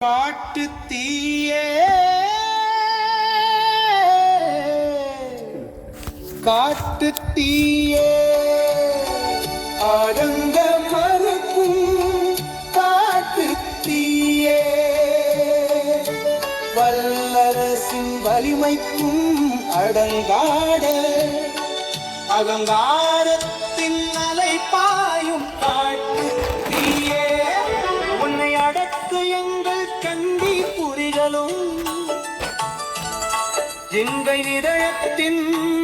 காட்டு தீயே காட்டு தீயே ஆரங்க மறுக்கும் காட்டு தீயே வல்லரசின் வலிமைக்கும் அடங்காட அகங்காரத்தின் அலைப்பாயும் காட்டு தீயே உன்னை அடக்க எங்கள் கண்டி புரிகளும் எங்கள் இதயத்தின்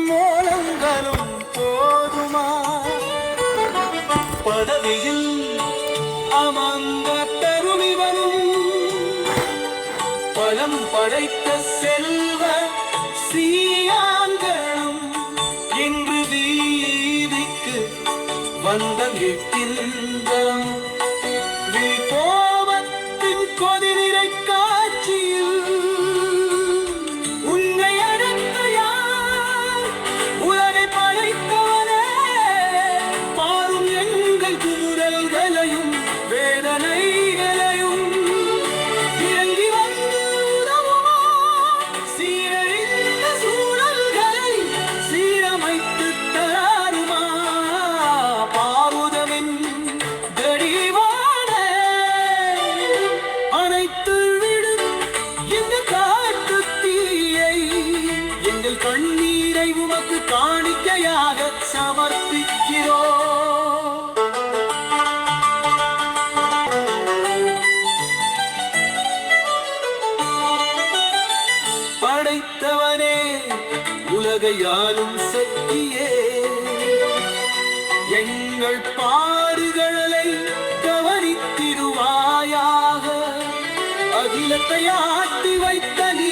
மூலங்களும் போதுமா பதவியில் அமர்ந்த தருணிவரும் பலம் படைத்த செல்வ சீயாங்களும் இன்று வீதிக்கு வந்த எட்டில்களும் கோபத்தின் கொதிரை காட்சியில் உன்னை அடக்க யார் உலகை படைத்தவனே பாரும் எங்கள் குரல்களையும் வேதனைகளையும் இறங்கி வந்து உதவுமா சீரழிந்த சூழல்களை சீரமைத்து தராருமா பாவுதமின் கடிவானே அனைத்து விடும் இந்த காட்டு தீயை எங்கள் கண்ணீரை உமக்கு காணிக்கையாக சமர்ப்பிக்கிறோம். படைத்தவனே உலகையாலும் சக்தியே எங்கள் பாடுகளை கவனித்திருவாயாக அகிலத்தை ஆட்டி வைத்த நீ